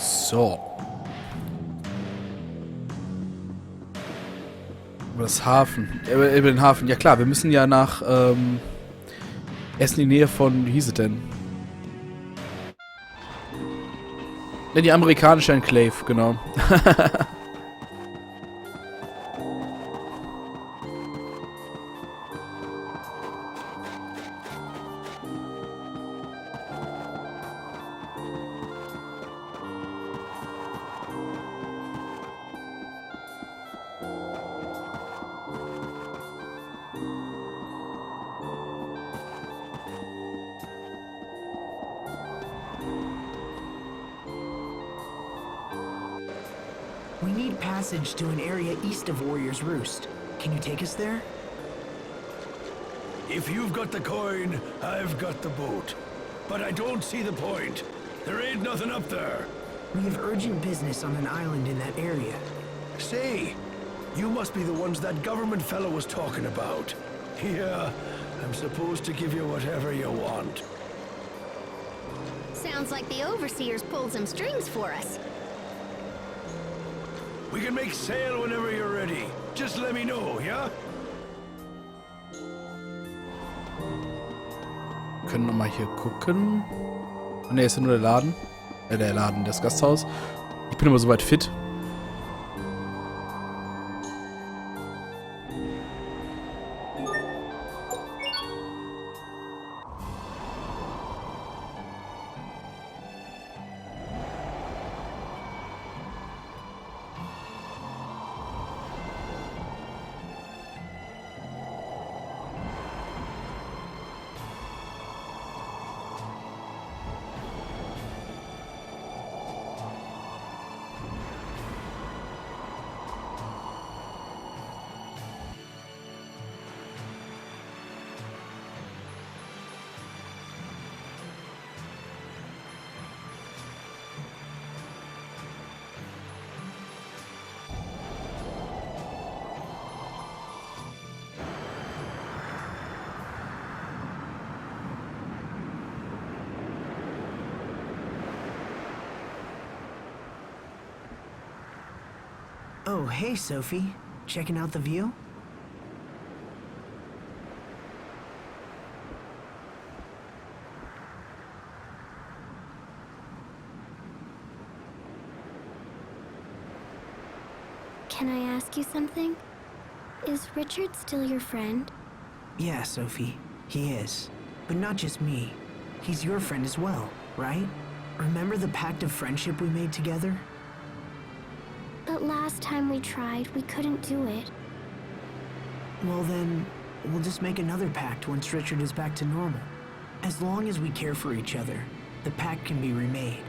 So. Über das Hafen. Über den Hafen. Ja klar, wir müssen ja nach erst in die Nähe von, wie hieß es denn? In die amerikanische Enclave, genau. We need passage to an area east of Warrior's Roost. Can you take us there? If you've got the coin, I've got the boat. But I don't see the point. There ain't nothing up there. We have urgent business on an island in that area. Say, you must be the ones that government fellow was talking about. Yeah, I'm supposed to give you whatever you want. Sounds like the overseers pulled some strings for us. We can make sail whenever you're ready. Just let me know, yeah? Können wir mal hier gucken. Ne, ist ja nur der Laden. Der Laden, das Gasthaus. Ich bin immer soweit fit. Oh, hey, Sophie. Checking out the view? Can I ask you something? Is Richard still your friend? Yeah, Sophie. He is. But not just me. He's your friend as well, right? Remember the pact of friendship we made together? But last time we tried, we couldn't do it. Well then, we'll just make another pact once Richard is back to normal. As long as we care for each other, the pact can be remade.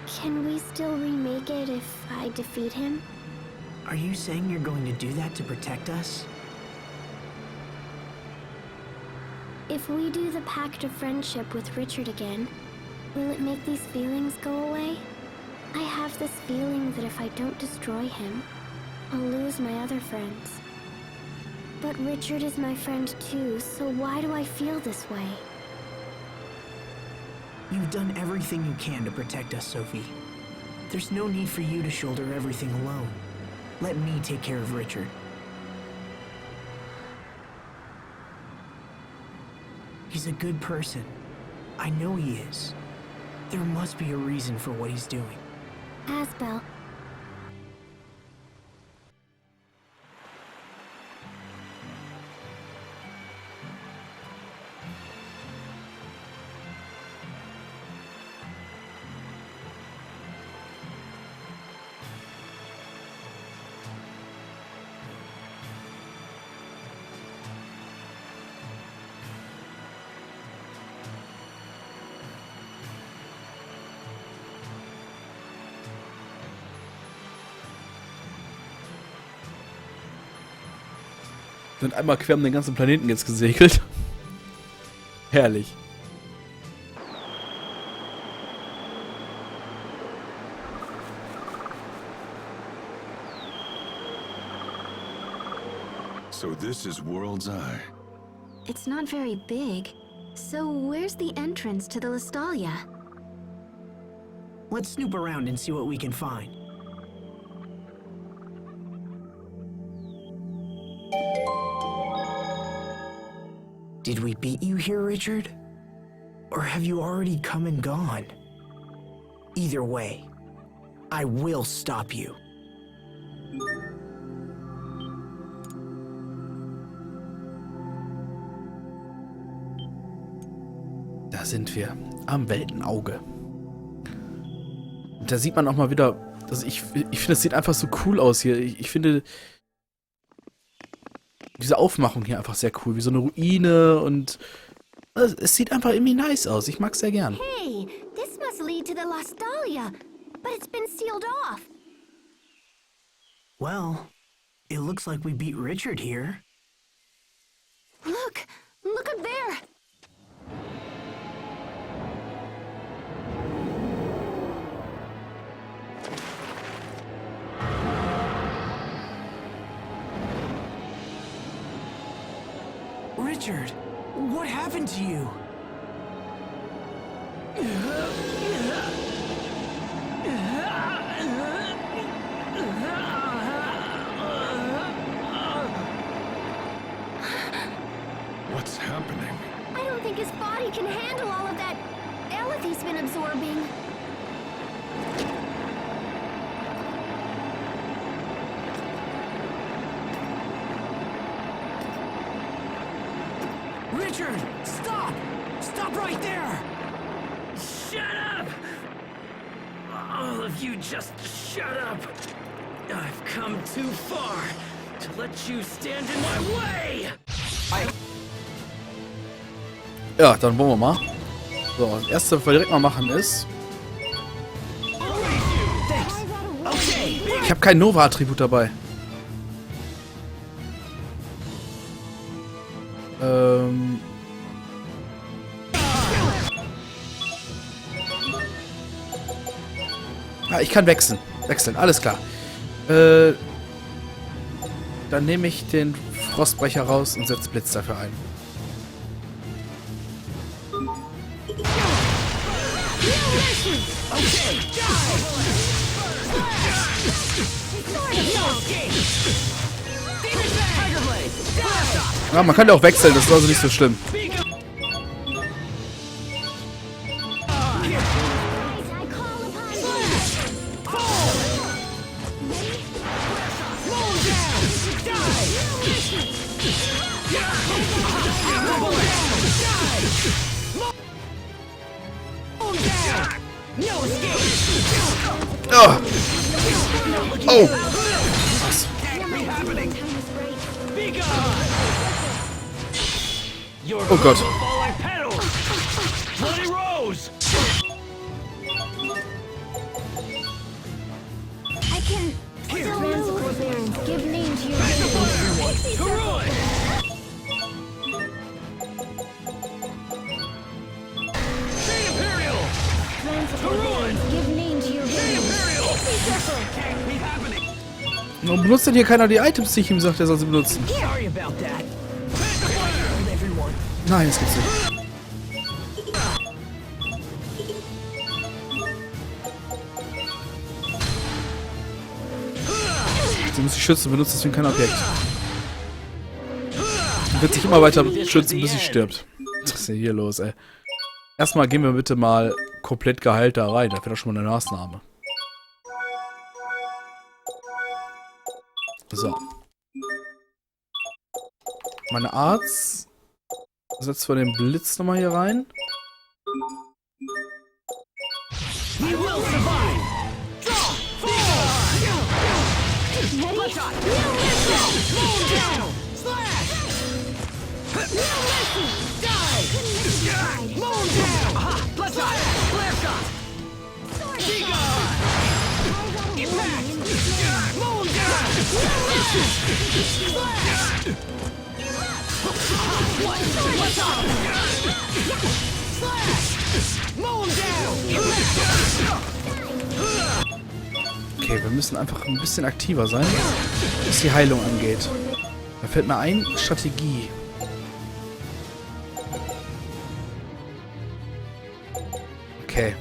Can we still remake it if I defeat him? Are you saying you're going to do that to protect us? If we do the pact of friendship with Richard again, will it make these feelings go away? I have this feeling that if I don't destroy him, I'll lose my other friends. But Richard is my friend too, so why do I feel this way? You've done everything you can to protect us, Sophie. There's no need for you to shoulder everything alone. Let me take care of Richard. He's a good person. I know he is. There must be a reason for what he's doing. Asbel. Sind einmal quer um den ganzen Planeten jetzt gesegelt. Herrlich. So this is World's Eye. It's not very big. So where's the entrance to the Lestalia? Let's snoop around and see what we can find. Did we beat you here, Richard? Or have you already come and gone? Either way, I will stop you. Da sind wir. Am Weltenauge. Und da sieht man auch mal wieder... Also ich finde, es sieht einfach so cool aus hier. Ich finde... Diese Aufmachung hier einfach sehr cool. Wie so eine Ruine und... Es sieht einfach irgendwie nice aus. Ich mag's sehr gern. Hey, this must lead to the Lestalia, but it's been sealed off. Well, it looks like we beat Richard here. Look! Look up there! Richard, what happened to you? What's happening? I don't think his body can handle all of that eleth he's been absorbing. Richard, stop! Stop right there! Shut up! All of you just shut up! I've come too far to let you stand in my way! Ja, dann wollen wir mal. So, das erste, was wir direkt mal machen ist... Ich habe kein Nova-Attribut dabei. Ja, ich kann wechseln. Alles klar. Dann nehme ich den Frostbrecher raus und setze Blitz dafür ein. Ja, man kann ja auch wechseln, das ist also nicht so schlimm. Oh! Oh! Oh Gott. I can still move. Forbearance. Give name to your enemies. Give name to your Warum benutzt denn hier keiner die Items, die ich ihm sagt, er soll sie benutzen? Sorry about that. Everyone. Nein, das gibt's nicht. Sie muss sich schützen, benutzt deswegen kein Objekt. Sie wird sich immer weiter schützen, bis sie stirbt. Was ist denn hier los, ey? Erstmal gehen wir bitte mal komplett geheilt da rein. Das wäre doch schon mal eine Maßnahme. So. Meine Arzt setzt wir den Blitz nochmal hier rein. Okay, wir müssen einfach ein bisschen aktiver sein, was die Heilung angeht. Da fällt mir ein, Strategie. Okay.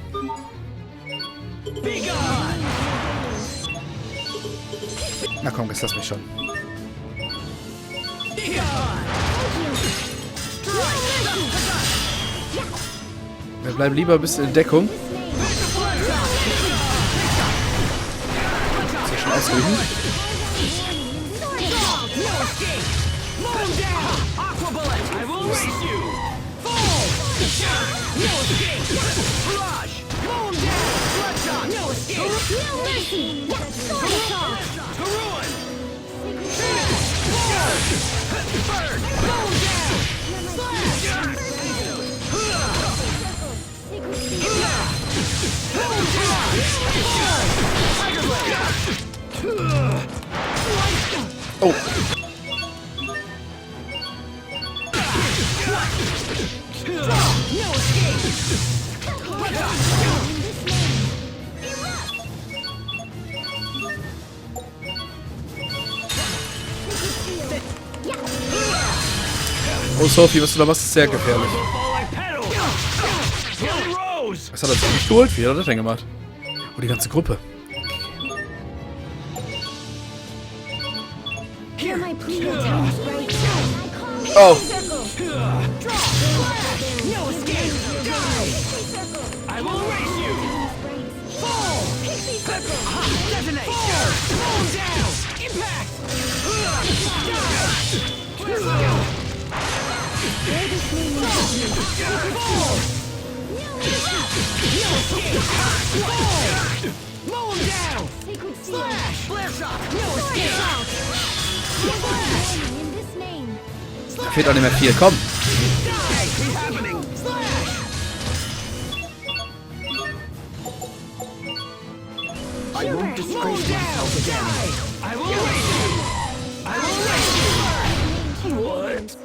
Na komm, jetzt lass mich schon. Wir bleiben lieber ein bisschen in Deckung. Ist ja schon ausgewichen. Oh. Oh, Sophie, was du da machst, ist sehr gefährlich. Was hat er sich nicht geholt? Wie hat er das denn gemacht? Oh, die ganze Gruppe. Oh. Da fehlt auch nicht mehr viel. Komm. I won't disgrace myself again. I will raise you! I will raise you! What?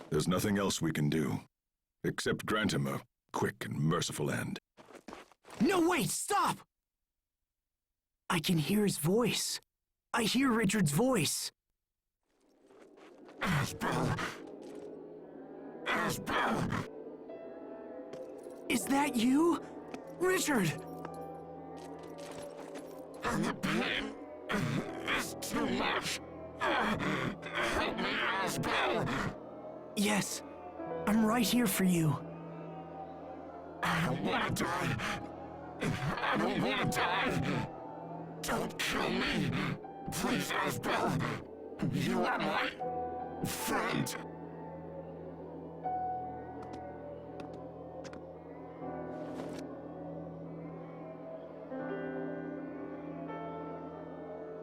There's nothing else we can do, except grant him a quick and merciful end. No, wait, stop! I can hear his voice. I hear Richard's voice. Asbel. Asbel. Is that you? Richard! And the pain is too much. Help me, Asbel. Yes, I'm right here for you. I don't want to die. I don't want to die. Don't kill me. Please, Asbel. You are my friend.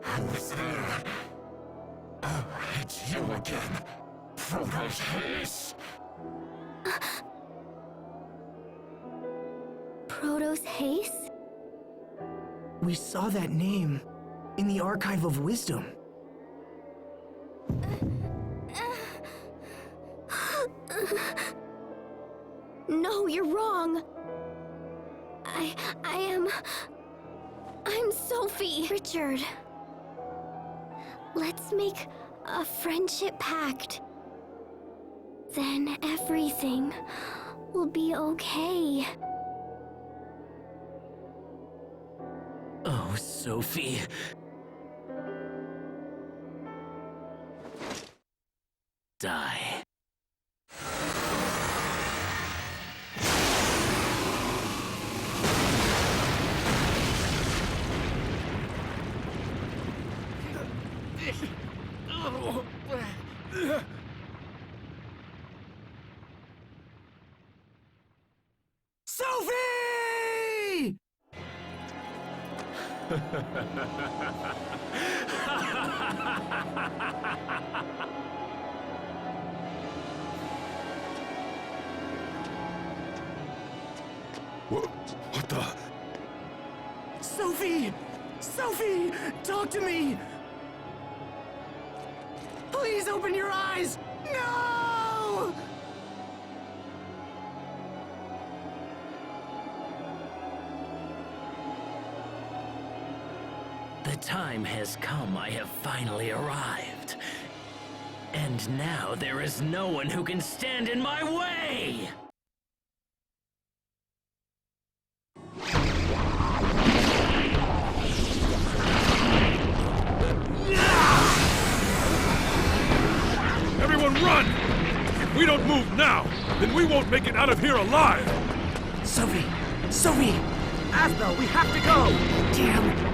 Who's there? Oh, it's you again. Proto's Haze. Proto's Haze? We saw that name in the Archive of Wisdom. No, you're wrong. I'm Sophie. Richard. Let's make a friendship pact. Then everything will be okay. Oh, Sophie. Die. Sophie! What the? Sophie! Sophie! Talk to me! Please open your eyes! No! The time has come. I have finally arrived. And now there is no one who can stand in my way! Everyone run! If we don't move now, then we won't make it out of here alive! Sophie! Sophie! Asbel, we have to go! Damn!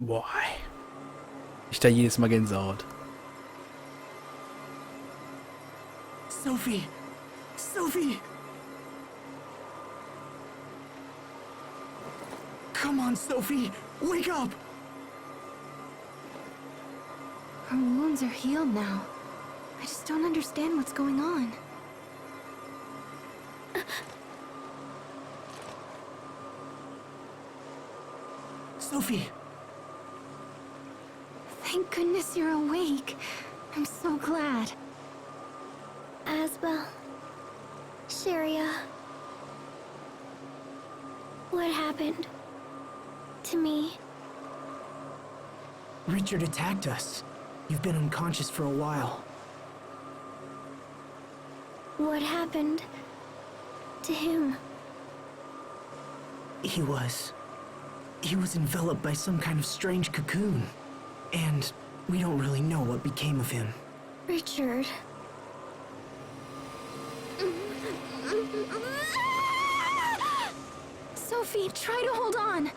Boah. Ich da jedes Mal Gänsehaut. Sophie! Sophie! Come on, Sophie! Wake up! Her wounds are healed now. I just don't understand what's going on. Sophie! Thank goodness you're awake. I'm so glad. Asbel. Sharia. What happened? To me? Richard attacked us. You've been unconscious for a while. What happened to him? He was enveloped by some kind of strange cocoon. And we don't really know what became of him. Richard. Sophie, try to hold on.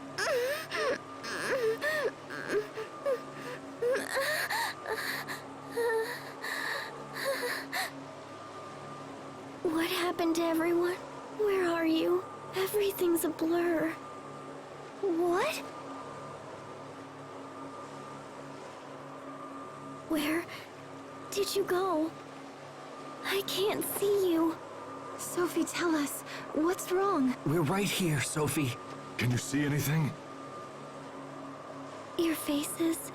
What happened to everyone? Where are you? Everything's a blur. What? Where did you go? I can't see you. Sophie, tell us, what's wrong? We're right here, Sophie. Can you see anything? Your faces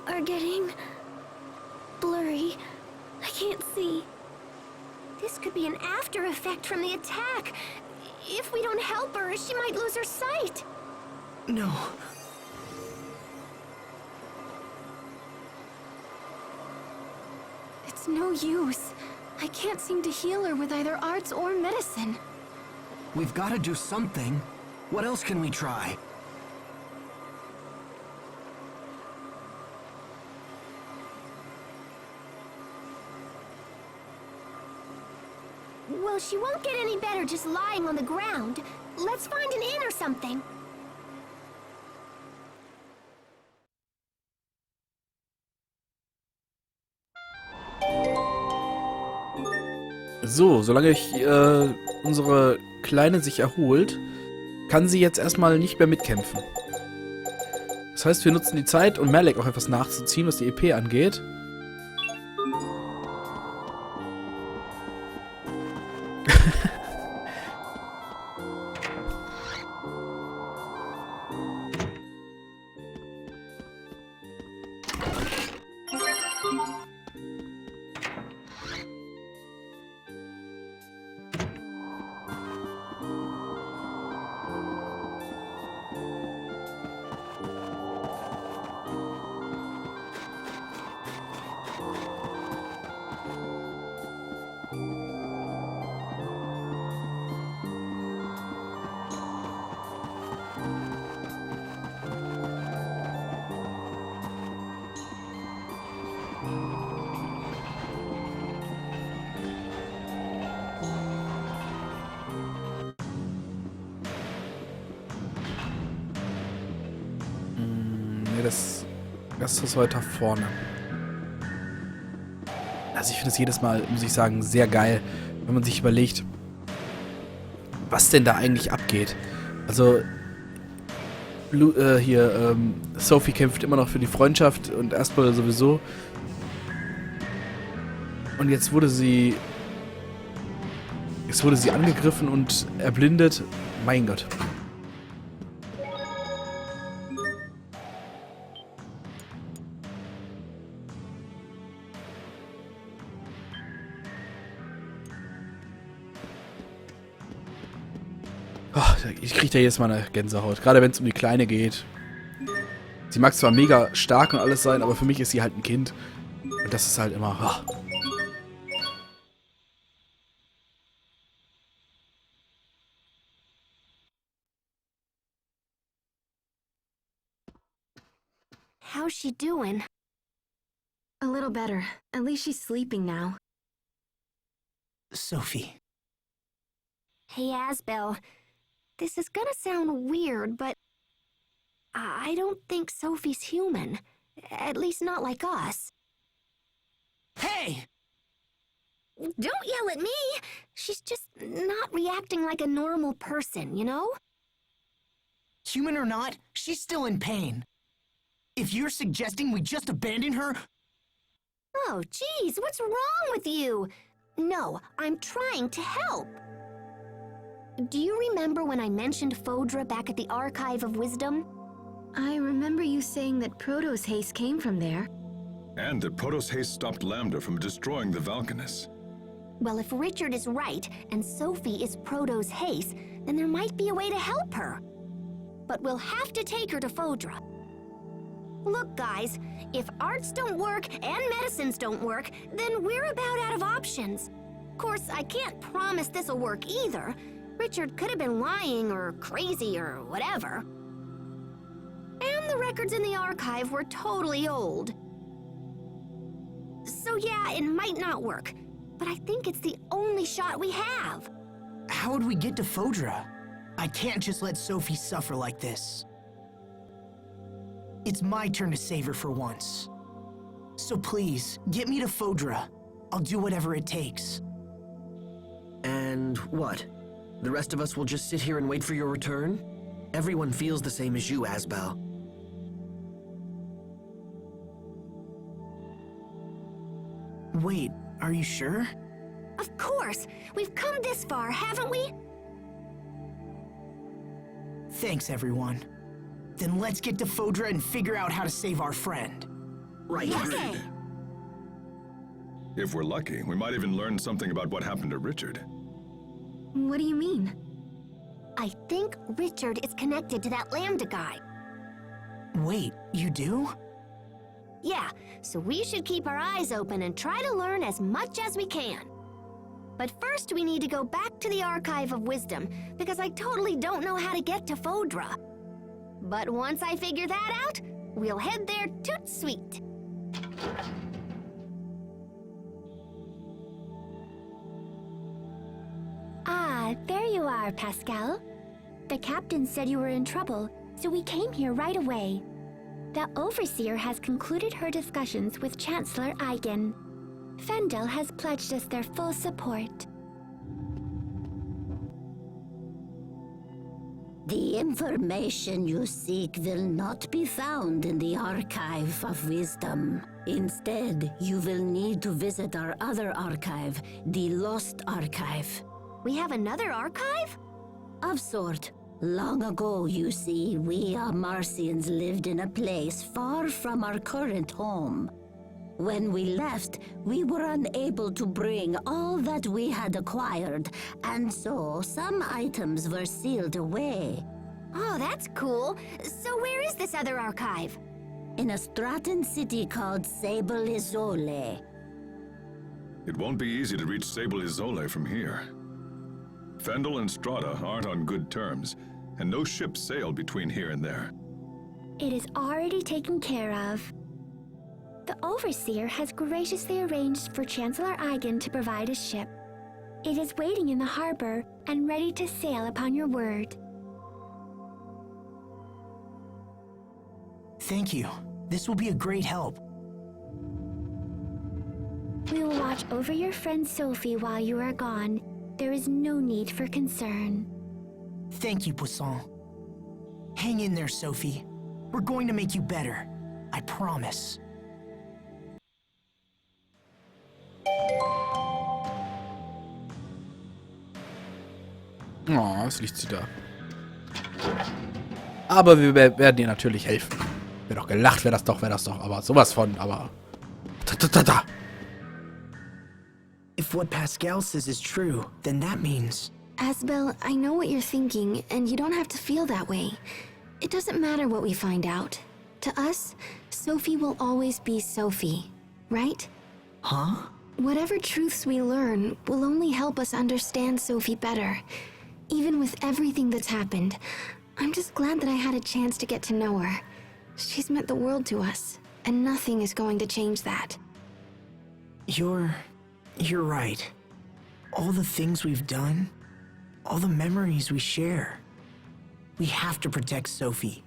are getting blurry. I can't see. This could be an after effect from the attack. If we don't help her, she might lose her sight. No. It's no use. I can't seem to heal her with either arts or medicine. We've got to do something. What else can we try? Well, she won't get any better just lying on the ground. Let's find an inn or something. So, solange unsere Kleine sich erholt, kann sie jetzt erstmal nicht mehr mitkämpfen. Das heißt, wir nutzen die Zeit, um Malek auch etwas nachzuziehen, was die EP angeht. Ne, das ist weiter vorne. Also ich finde es jedes Mal, muss ich sagen, sehr geil, wenn man sich überlegt, was denn da eigentlich abgeht. Also Sophie kämpft immer noch für die Freundschaft und erstmal sowieso. Und jetzt wurde sie angegriffen und erblindet. Mein Gott. Oh, ich kriege da jedes Mal eine Gänsehaut. Gerade wenn es um die Kleine geht. Sie mag zwar mega stark und alles sein, aber für mich ist sie halt ein Kind. Und das ist halt immer... Oh. How's she doing? A little better. At least she's sleeping now. Sophie. Hey, Asbel. This is gonna sound weird, but I don't think Sophie's human. At least not like us. Hey! Don't yell at me! She's just not reacting like a normal person, you know? Human or not, she's still in pain. If you're suggesting we just abandon her... Oh, geez, what's wrong with you? No, I'm trying to help. Do you remember when I mentioned Fodra back at the Archive of Wisdom? I remember you saying that Proto's haste came from there. And that Proto's haste stopped Lambda from destroying the Valkanus. Well, if Richard is right and Sophie is Proto's haste, then there might be a way to help her. But we'll have to take her to Fodra. Look, guys, if arts don't work and medicines don't work, then we're about out of options. Of course, I can't promise this'll work either. Richard could have been lying or crazy or whatever. And the records in the archive were totally old. So yeah, it might not work, but I think it's the only shot we have. How would we get to Fodra? I can't just let Sophie suffer like this. It's my turn to save her for once. So please, get me to Fodra. I'll do whatever it takes. And what? The rest of us will just sit here and wait for your return? Everyone feels the same as you, Asbel. Wait, are you sure? Of course! We've come this far, haven't we? Thanks, everyone. Then let's get to Fodra and figure out how to save our friend. Right. Okay. If we're lucky, we might even learn something about what happened to Richard. What do you mean? I think Richard is connected to that Lambda guy. Wait, you do? Yeah, so we should keep our eyes open and try to learn as much as we can. But first we need to go back to the Archive of Wisdom, because I totally don't know how to get to Fodra. But once I figure that out, we'll head there toot sweet. Ah, there you are, Pascal. The captain said you were in trouble, so we came here right away. The Overseer has concluded her discussions with Chancellor Eigen. Fendel has pledged us their full support. The information you seek will not be found in the Archive of Wisdom. Instead, you will need to visit our other archive, the Lost Archive. We have another archive? Of sort. Long ago, you see, we Marcians lived in a place far from our current home. When we left, we were unable to bring all that we had acquired, and so some items were sealed away. Oh, that's cool. So where is this other archive? In a Stratton city called Sable Isole. It won't be easy to reach Sable Isole from here. Fendel and Strata aren't on good terms, and no ships sail between here and there. It is already taken care of. The Overseer has graciously arranged for Chancellor Eigen to provide a ship. It is waiting in the harbor and ready to sail upon your word. Thank you. This will be a great help. We will watch over your friend Sophie while you are gone. There is no need for concern. Thank you, Poisson. Hang in there, Sophie. We're going to make you better. I promise. Oh, was liegt sie da? Aber wir werden ihr natürlich helfen. Wäre doch gelacht, wäre das doch. Aber sowas von, aber... Ta. If what Pascal says is true, then that means... Asbel, I know what you're thinking, and you don't have to feel that way. It doesn't matter what we find out. To us, Sophie will always be Sophie, right? Huh? Whatever truths we learn will only help us understand Sophie better. Even with everything that's happened, I'm just glad that I had a chance to get to know her. She's meant the world to us, and nothing is going to change that. You're right. All the things we've done, all the memories we share. We have to protect Sophie.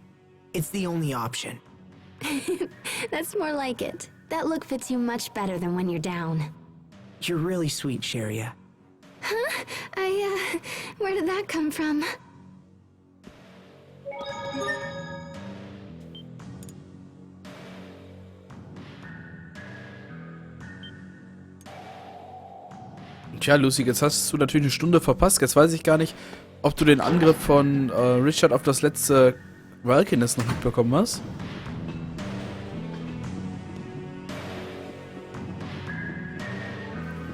It's the only option. That's more like it. That look fits you much better than when you're down. You're really sweet, Sharia. Huh? Where did that come from? Tja, Lucy, jetzt hast du natürlich eine Stunde verpasst. Jetzt weiß ich gar nicht, ob du den Angriff von Richard auf das letzte Valkynes noch mitbekommen hast.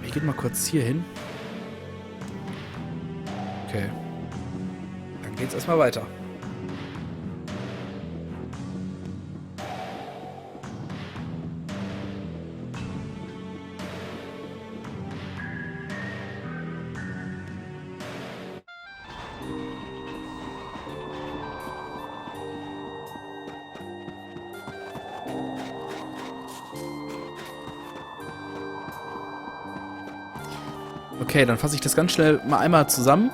Wir gehen mal kurz hier hin. Okay. Dann geht's erstmal weiter. Okay, dann fasse ich das ganz schnell mal einmal zusammen.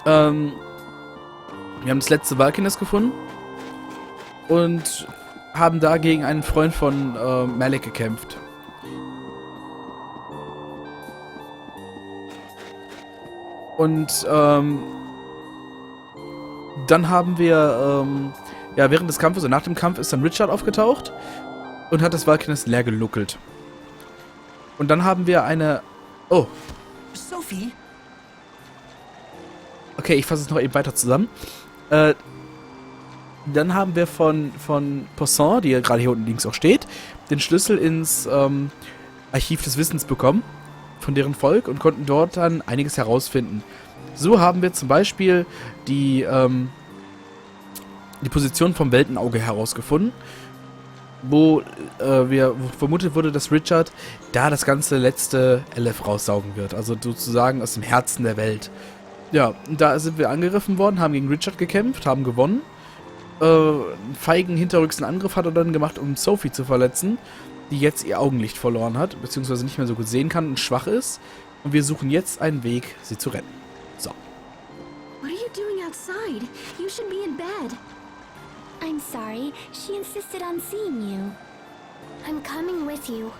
Wir haben das letzte Valkynes gefunden und haben da gegen einen Freund von Malik gekämpft. Und dann haben wir ja, während des Kampfes und nach dem Kampf ist dann Richard aufgetaucht und hat das Valkynes leer geluckelt. Und dann haben wir eine... Oh. Sophie? Okay, ich fasse es noch eben weiter zusammen. Dann haben wir von Poisson, die ja gerade hier unten links auch steht, den Schlüssel ins Archiv des Wissens bekommen, von deren Volk, und konnten dort dann einiges herausfinden. So haben wir zum Beispiel die Position vom Weltenauge herausgefunden, wo vermutet wurde, dass Richard da das ganze letzte LF raussaugen wird. Also sozusagen aus dem Herzen der Welt. Ja, da sind wir angegriffen worden, haben gegen Richard gekämpft, haben gewonnen. Einen feigen hinterrücksen Angriff hat er dann gemacht, um Sophie zu verletzen, die jetzt ihr Augenlicht verloren hat, beziehungsweise nicht mehr so gut sehen kann und schwach ist. Und wir suchen jetzt einen Weg, sie zu retten. So. What are you doing outside? You should be in bed. I'm sorry. She insisted on seeing you. I'm coming with you.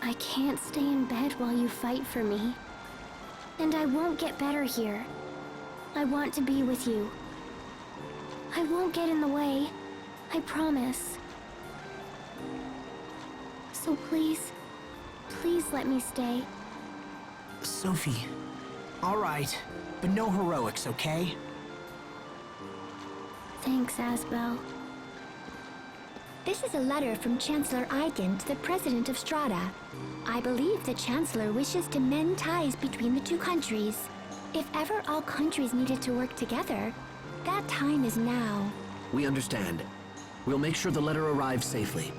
I can't stay in bed while you fight for me. And I won't get better here. I want to be with you. I won't get in the way. I promise. So please let me stay. Sophie. All right, but no heroics, okay? Thanks, Asbel. This is a letter from Chancellor Eigen to the President of Strata. I believe the Chancellor wishes to mend ties between the two countries. If ever all countries needed to work together, that time is now. We understand. We'll make sure the letter arrives safely.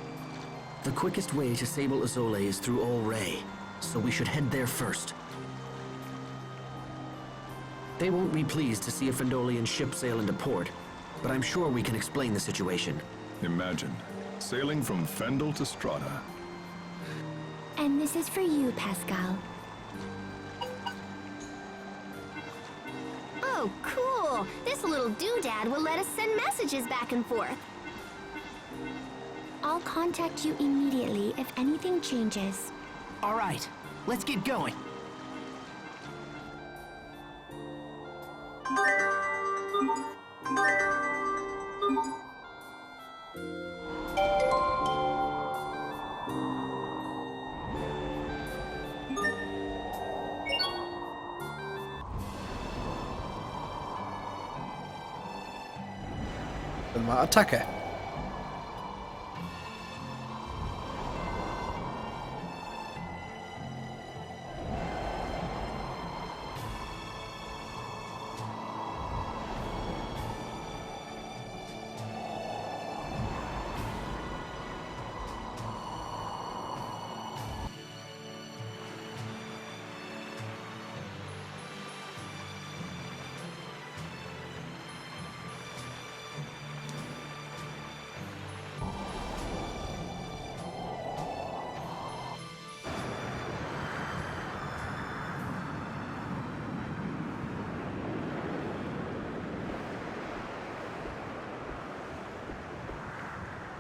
The quickest way to Sable Azole is through Olray, so we should head there first. They won't be pleased to see a Fendolian ship sail into port, but I'm sure we can explain the situation. Imagine, sailing from Fendel to Strata. And this is for you, Pascal. Oh, cool! This little doodad will let us send messages back and forth. I'll contact you immediately if anything changes. All right, let's get going. Dann mal Attacke.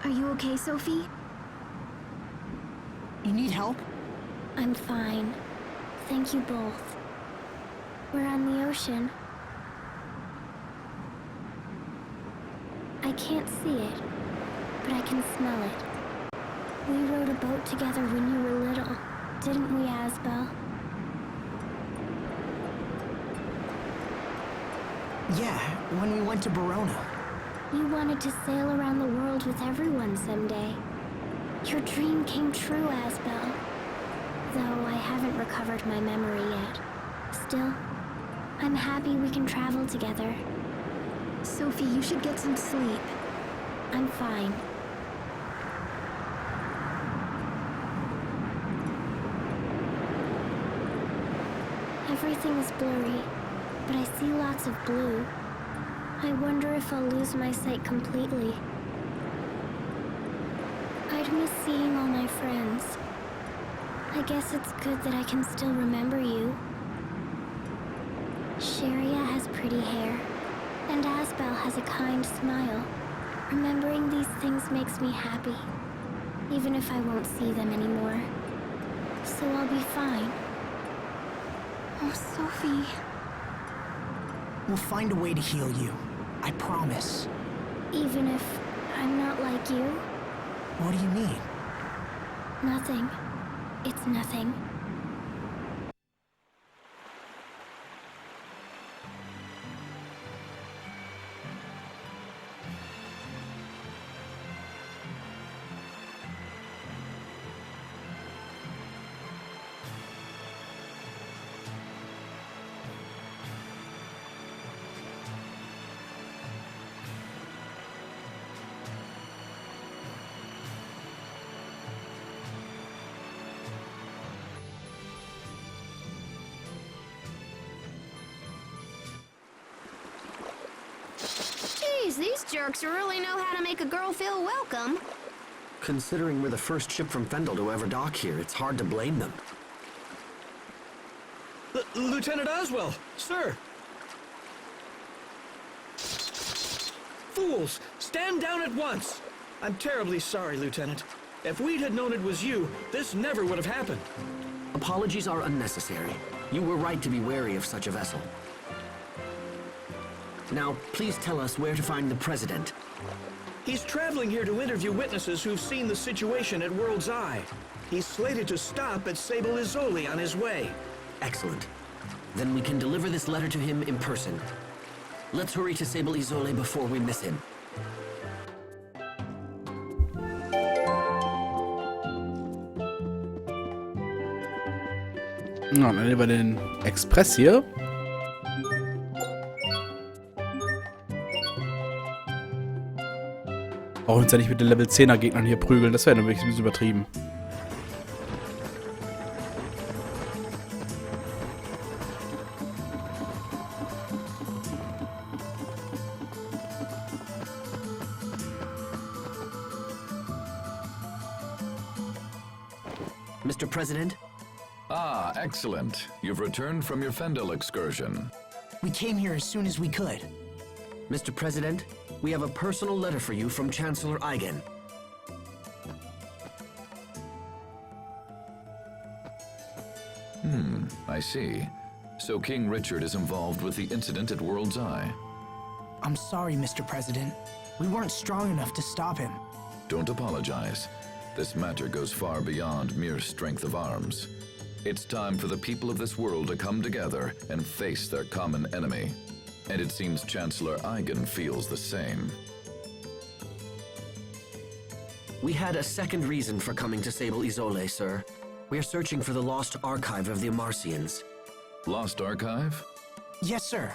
Are you okay, Sophie? You need help? I'm fine. Thank you both. We're on the ocean. I can't see it, but I can smell it. We rowed a boat together when you were little, didn't we, Asbel? Yeah, when we went to Verona. You wanted to sail around the world with everyone someday. Your dream came true, Asbel. Though I haven't recovered my memory yet. Still, I'm happy we can travel together. Sophie, you should get some sleep. I'm fine. Everything is blurry, but I see lots of blue. I wonder if I'll lose my sight completely. I'd miss seeing all my friends. I guess it's good that I can still remember you. Sharia has pretty hair, and Asbel has a kind smile. Remembering these things makes me happy, even if I won't see them anymore. So I'll be fine. Oh, Sophie. We'll find a way to heal you. I promise. Even if I'm not like you? What do you mean? Nothing. It's nothing. Geez, these jerks really know how to make a girl feel welcome. Considering we're the first ship from Fendel to ever dock here, it's hard to blame them. Lieutenant Oswell, sir! Fools! Stand down at once! I'm terribly sorry, Lieutenant. If we'd had known it was you, this never would have happened. Apologies are unnecessary. You were right to be wary of such a vessel. Now, please tell us where to find the President. He's traveling here to interview witnesses who've seen the situation at World's Eye. He's slated to stop at Sable Izzoli on his way. Excellent. Then we can deliver this letter to him in person. Let's hurry to Sable Izzoli before we miss him. Na, dann nehmen wir den Express hier. Auch uns ja nicht mit den Level 10er Gegnern hier prügeln, das wäre nämlich ein bisschen übertrieben. Mr. President? Ah, excellent. You've returned from your Fendel excursion. We came here as soon as we could. Mr. President, we have a personal letter for you from Chancellor Eigen. I see. So King Richard is involved with the incident at World's Eye. I'm sorry, Mr. President. We weren't strong enough to stop him. Don't apologize. This matter goes far beyond mere strength of arms. It's time for the people of this world to come together and face their common enemy. And it seems Chancellor Eigen feels the same. We had a second reason for coming to Sable Isole, sir. We are searching for the lost archive of the Amarcians. Lost archive? Yes, sir.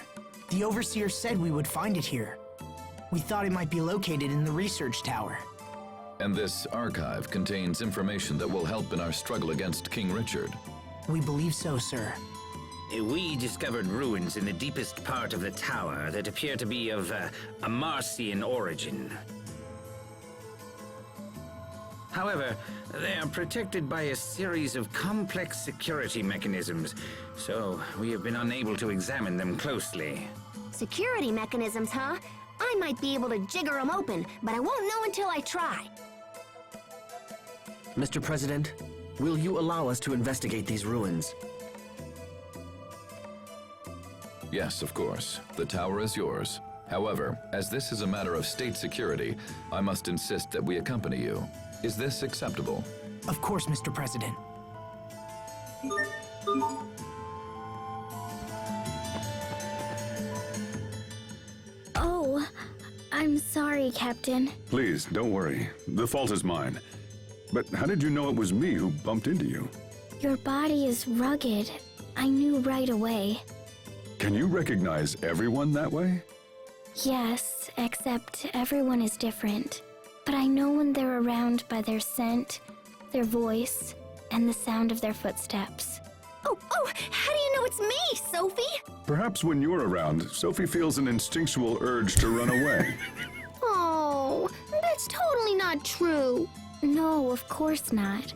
The Overseer said we would find it here. We thought it might be located in the research tower. And this archive contains information that will help in our struggle against King Richard. We believe so, sir. We discovered ruins in the deepest part of the tower that appear to be of Amarcian origin. However, they are protected by a series of complex security mechanisms, so we have been unable to examine them closely. Security mechanisms, huh? I might be able to jigger them open, but I won't know until I try. Mr. President, will you allow us to investigate these ruins? Yes, of course. The tower is yours. However, as this is a matter of state security, I must insist that we accompany you. Is this acceptable? Of course, Mr. President. Oh, I'm sorry, Captain. Please, don't worry. The fault is mine. But how did you know it was me who bumped into you? Your body is rugged. I knew right away. Can you recognize everyone that way? Yes, except everyone is different. But I know when they're around by their scent, their voice, and the sound of their footsteps. Oh, how do you know it's me, Sophie? Perhaps when you're around, Sophie feels an instinctual urge to run away. Oh, that's totally not true. No, of course not.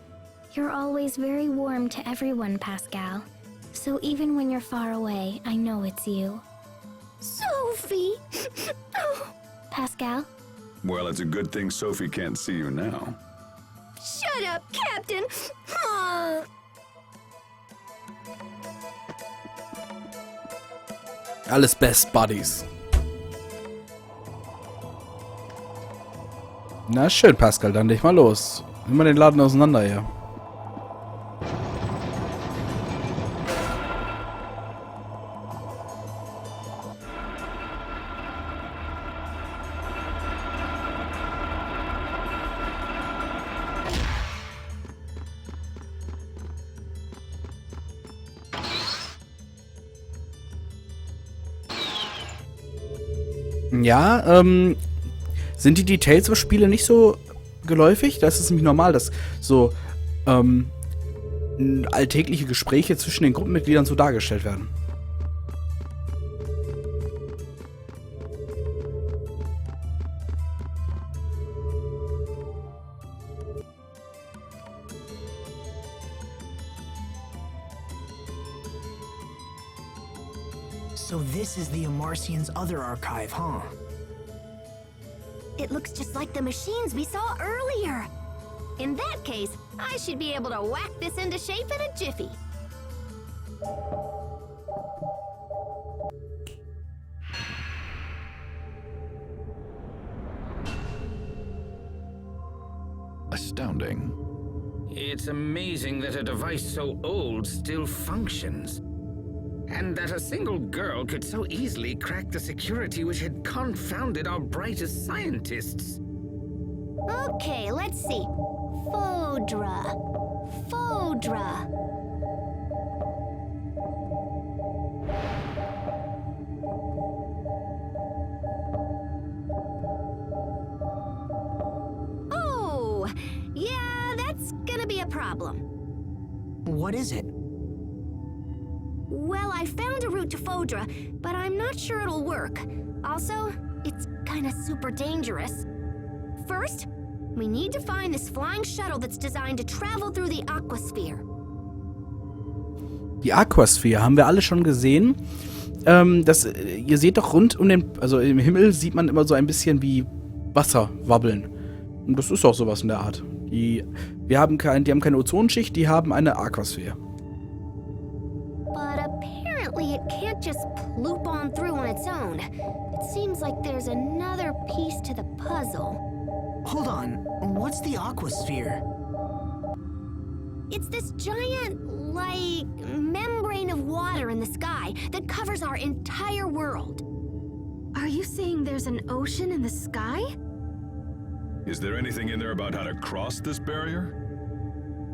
You're always very warm to everyone, Pascal. So even when you're far away, I know it's you. Sophie! Pascal? Well, it's a good thing Sophie can't see you now. Shut up, Captain! Alles Best Buddies. Na schön, Pascal, dann leg mal los. Nimm mal den Laden auseinander hier. Ja, sind die Details über Spiele nicht so geläufig? Das ist nämlich normal, dass so alltägliche Gespräche zwischen den Gruppenmitgliedern so dargestellt werden. So this is the Amarcians' other archive, huh? It looks just like the machines we saw earlier. In that case, I should be able to whack this into shape in a jiffy. Astounding. It's amazing that a device so old still functions. And that a single girl could so easily crack the security which had confounded our brightest scientists. Okay, let's see. Fodra. Oh, yeah, that's gonna be a problem. What is it? Well, I found a route to Fodra, but I'm not sure it'll work. Also, it's kinda super dangerous. First, we need to find this flying shuttle that's designed to travel through the Aquasphere. Die Aquasphere haben wir alle schon gesehen. Ihr seht doch rund um den, also im Himmel sieht man immer so ein bisschen wie Wasser wabbeln. Und das ist auch sowas in der Art. Die haben keine Ozonschicht, die haben eine Aquasphere. just ploop on through on its own. It seems like there's another piece to the puzzle. Hold on, what's the aquasphere? It's this giant, like, membrane of water in the sky that covers our entire world. Are you saying there's an ocean in the sky? Is there anything in there about how to cross this barrier?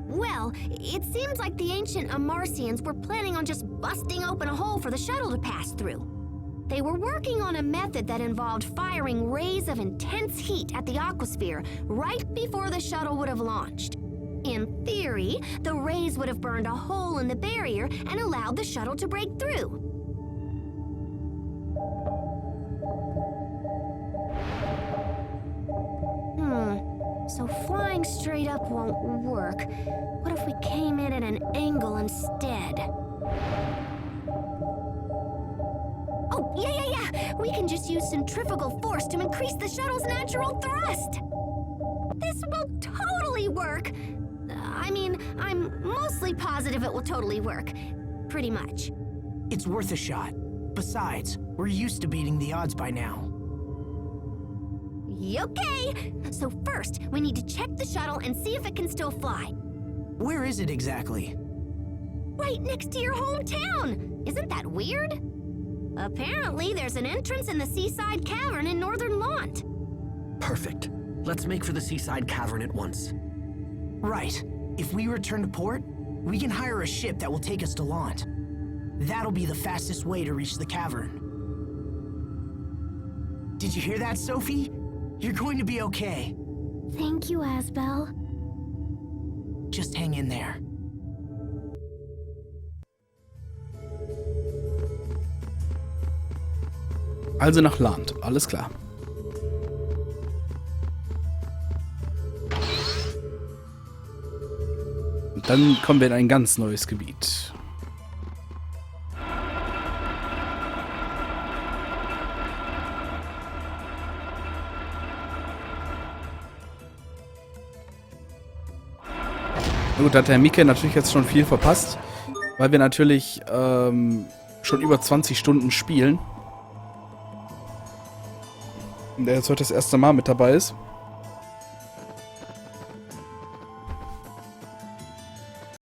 Well, it seems like the ancient Amarcians were planning on just busting open a hole for the shuttle to pass through. They were working on a method that involved firing rays of intense heat at the aquasphere right before the shuttle would have launched. In theory, the rays would have burned a hole in the barrier and allowed the shuttle to break through. So flying straight up won't work. What if we came in at an angle instead? Oh, yeah. We can just use centrifugal force to increase the shuttle's natural thrust. This will totally work. I mean, I'm mostly positive it will totally work. Pretty much. It's worth a shot. Besides, we're used to beating the odds by now. Okay. So first, we need to check the shuttle and see if it can still fly. Where is it exactly? Right next to your hometown. Isn't that weird? Apparently, there's an entrance in the seaside cavern in northern Lont. Perfect. Let's make for the seaside cavern at once. Right. If we return to port, we can hire a ship that will take us to Lont. That'll be the fastest way to reach the cavern. Did you hear that, Sophie? You're going to be okay. Thank you, Asbel. Just hang in there. Also nach Land, alles klar. Und dann kommen wir in ein ganz neues Gebiet. Na gut, da hat der Mike natürlich jetzt schon viel verpasst, weil wir natürlich schon über 20 Stunden spielen. Und der jetzt heute das erste Mal mit dabei ist.